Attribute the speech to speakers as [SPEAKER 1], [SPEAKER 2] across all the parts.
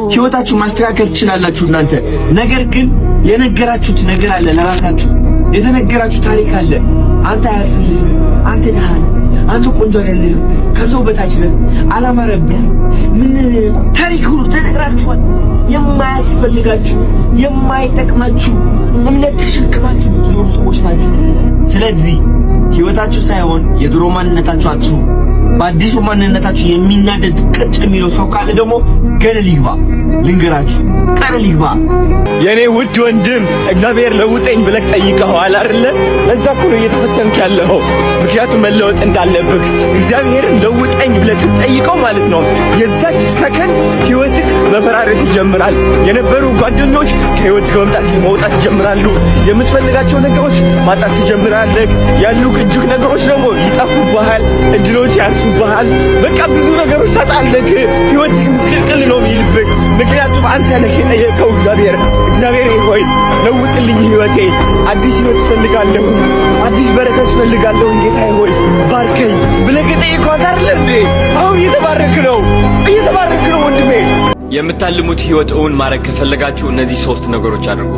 [SPEAKER 1] ህይወታችሁ ማስተካከል ትችላላችሁ እናንተ። ነገር ግን የነገራችሁት ነገር አለ፣ ለራሳችሁ የተነገራችሁ ታሪክ አለ። አንተ አያልፍልህም፣ አንተ ደሃ ነህ፣ አንተ ቆንጆ አይደለህም፣ ከሰው በታች ነህ፣ አላማረብህም፣ ምን ታሪክ ሁሉ ተነግራችኋል። የማያስፈልጋችሁ የማይጠቅማችሁ እምነት ተሸክማችሁ የምትዞሩ ሰዎች ናችሁ። ስለዚህ ህይወታችሁ ሳይሆን የድሮ ማንነታችሁ አትሩ። በአዲሱ ማንነታችሁ የሚናደድ ቅጥ የሚለው ሰው ካለ ደግሞ ገደል ይግባ። ልንገራችሁ፣ ገደል ይግባ።
[SPEAKER 2] የኔ ውድ ወንድም እግዚአብሔር ለውጠኝ ብለህ ጠይቀኸዋል አይደለ? ለዛ እኮ ነው እየተፈተንክ ያለኸው። ምክንያቱም መለወጥ እንዳለብህ እግዚአብሔርን ለውጠኝ ብለህ ስትጠይቀው ማለት ነው የዛች ሰከንድ ህይወትህ መፈራረስ ይጀምራል። የነበሩ ጓደኞች ከህይወትህ መውጣት ይጀምራሉ። የምትፈልጋቸው ነገሮች ማጣት ትጀምራለህ። ያሉ እጅግ ነገሮች ደግሞ ይጠፉብሃል። እድሎች ያልፉብሃል። በቃ ብዙ ነገሮች ታጣለህ። ህይወትህ ምስቅልቅል ነው የሚልብህ። ምክንያቱም አንተ ነህ የጠየቀው እግዚአብሔር ሆይ ለውጥልኝ ህይወቴ፣ አዲስ ህይወት ፈልጋለሁ፣ አዲስ በረከት ፈልጋለሁ፣ ጌታዬ ሆይ ባርከኝ ብለህ ከጠየቀው አይደለም እንዴ? አሁን እየተባረክ ነው ወንድሜ።
[SPEAKER 3] የምታልሙት ህይወት እውን ማድረግ ከፈለጋችሁ እነዚህ 3 ነገሮች አድርጉ።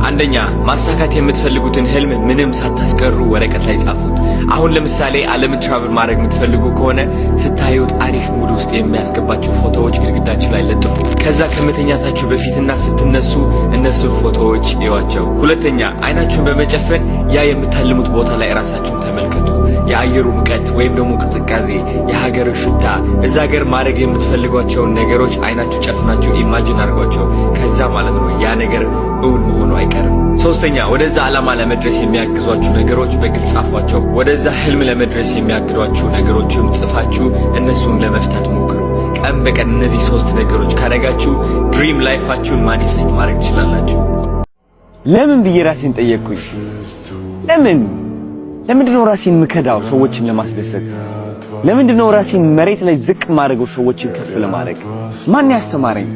[SPEAKER 3] አንደኛ፣ ማሳካት የምትፈልጉትን ህልም ምንም ሳታስቀሩ ወረቀት ላይ ጻፉት። አሁን ለምሳሌ ዓለም ትራቨል ማድረግ የምትፈልጉ ከሆነ ስታዩት አሪፍ ሙድ ውስጥ የሚያስገባችሁ ፎቶዎች ግድግዳችሁ ላይ ለጥፉ። ከዛ ከመተኛታችሁ በፊትና ስትነሱ እነሱ ፎቶዎች እዩዋቸው። ሁለተኛ፣ አይናችሁን በመጨፈን ያ የምታልሙት ቦታ ላይ ራሳችሁን ተመልከቱ። የአየሩ ሙቀት ወይም ደግሞ ቅዝቃዜ፣ የሀገሩ ሽታ፣ እዛ ሀገር ማድረግ የምትፈልጓቸውን ነገሮች አይናችሁ ጨፍናችሁ ኢማጂን አድርጓቸው። ከዛ ማለት ነው ያ ነገር እውን መሆኑ አይቀርም። ሶስተኛ፣ ወደዛ ዓላማ ለመድረስ የሚያግዟችሁ ነገሮች በግልጽ ጻፏቸው። ወደዛ ህልም ለመድረስ የሚያግዷችሁ ነገሮችም ጽፋችሁ እነሱን ለመፍታት ሞክሩ። ቀን በቀን እነዚህ 3 ነገሮች ካደረጋችሁ ድሪም ላይፋችሁን ማኒፌስት ማድረግ ትችላላችሁ።
[SPEAKER 2] ለምን ብዬ ራሴን ጠየቅኩኝ። ለምንድነው ራሴን ምከዳው ሰዎችን ለማስደሰት? ለምንድነው ራሴን መሬት ላይ ዝቅ ማድረገው ሰዎችን ከፍ ለማድረግ? ማን ያስተማረኝ?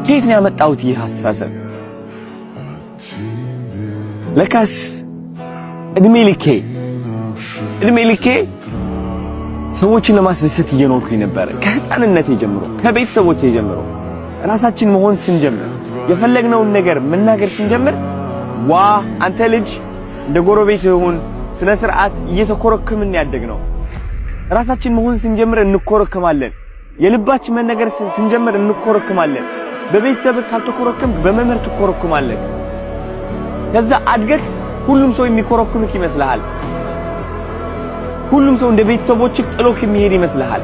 [SPEAKER 2] ከየት ነው ያመጣሁት ይህ ሐሳብ? ለካስ እድሜ ልኬ ሰዎችን ለማስደሰት እየኖርኩኝ ነበር። ከህፃንነቴ ጀምሮ ከቤተሰቦቼ ጀምሮ ራሳችን መሆን ስንጀምር የፈለግነውን ነገር መናገር ስንጀምር ዋ አንተ ልጅ እንደ ጎረቤት ይሁን ስነ ስርዓት እየተኮረከምን ያደግነው። ራሳችን መሆን ስንጀምር እንኮረከማለን። የልባችን መነገር ስንጀምር እንኮረከማለን። በቤተሰብ ካልተኮረከም በመምህር ትኮረከማለህ። ከዛ አድገህ ሁሉም ሰው የሚኮረኩምክ ይመስልሃል። ሁሉም ሰው እንደ ቤተሰቦችህ ጥሎክ የሚሄድ ይመስልሃል።